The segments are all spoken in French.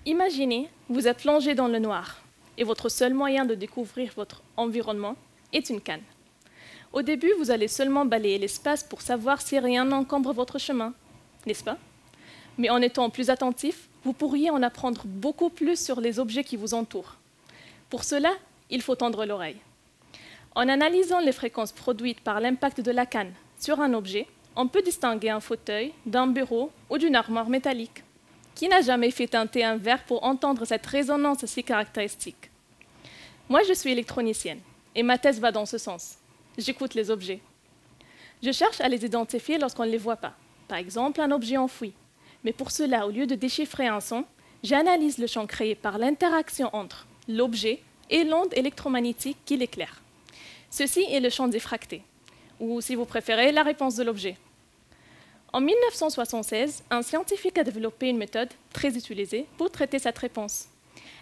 Imaginez, vous êtes plongé dans le noir et votre seul moyen de découvrir votre environnement est une canne. Au début, vous allez seulement balayer l'espace pour savoir si rien n'encombre votre chemin, n'est-ce pas? Mais en étant plus attentif, vous pourriez en apprendre beaucoup plus sur les objets qui vous entourent. Pour cela, il faut tendre l'oreille. En analysant les fréquences produites par l'impact de la canne sur un objet, on peut distinguer un fauteuil d'un bureau ou d'une armoire métallique. Qui n'a jamais fait teinter un verre pour entendre cette résonance si caractéristique? Moi, je suis électronicienne et ma thèse va dans ce sens. J'écoute les objets. Je cherche à les identifier lorsqu'on ne les voit pas. Par exemple, un objet enfoui. Mais pour cela, au lieu de déchiffrer un son, j'analyse le champ créé par l'interaction entre l'objet et l'onde électromagnétique qui l'éclaire. Ceci est le champ diffracté, ou si vous préférez, la réponse de l'objet. En 1976, un scientifique a développé une méthode très utilisée pour traiter cette réponse.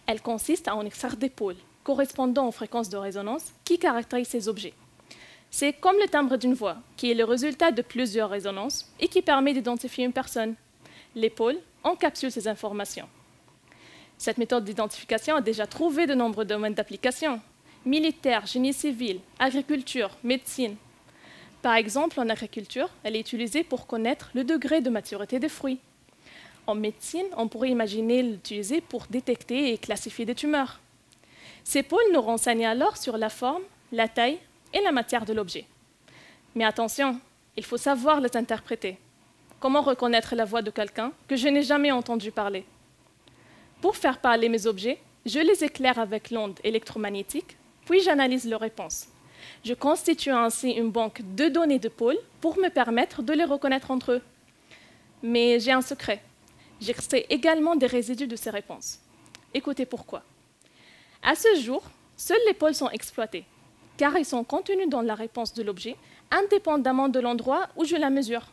Elle consiste à en extraire des pôles correspondant aux fréquences de résonance qui caractérisent ces objets. C'est comme le timbre d'une voix, qui est le résultat de plusieurs résonances et qui permet d'identifier une personne. Les pôles encapsulent ces informations. Cette méthode d'identification a déjà trouvé de nombreux domaines d'application: militaire, génie civil, agriculture, médecine. Par exemple, en agriculture, elle est utilisée pour connaître le degré de maturité des fruits. En médecine, on pourrait imaginer l'utiliser pour détecter et classifier des tumeurs. Ces pôles nous renseignent alors sur la forme, la taille et la matière de l'objet. Mais attention, il faut savoir les interpréter. Comment reconnaître la voix de quelqu'un que je n'ai jamais entendu parler? Pour faire parler mes objets, je les éclaire avec l'onde électromagnétique, puis j'analyse leurs réponses. Je constitue ainsi une banque de données de pôles pour me permettre de les reconnaître entre eux. Mais j'ai un secret. J'extrais également des résidus de ces réponses. Écoutez pourquoi. À ce jour, seuls les pôles sont exploités, car ils sont contenus dans la réponse de l'objet, indépendamment de l'endroit où je la mesure.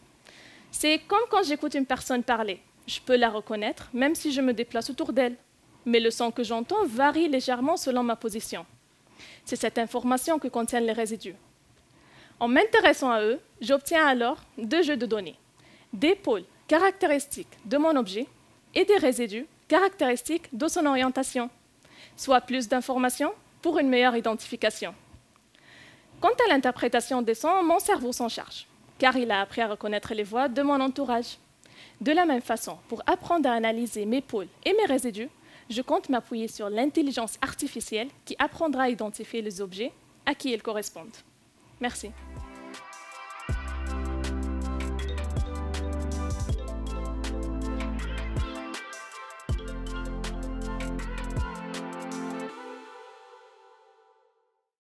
C'est comme quand j'écoute une personne parler. Je peux la reconnaître, même si je me déplace autour d'elle. Mais le son que j'entends varie légèrement selon ma position. C'est cette information que contiennent les résidus. En m'intéressant à eux, j'obtiens alors deux jeux de données: des pôles caractéristiques de mon objet et des résidus caractéristiques de son orientation, soit plus d'informations pour une meilleure identification. Quant à l'interprétation des sons, mon cerveau s'en charge, car il a appris à reconnaître les voix de mon entourage. De la même façon, pour apprendre à analyser mes pôles et mes résidus, je compte m'appuyer sur l'intelligence artificielle qui apprendra à identifier les objets à qui ils correspondent. Merci.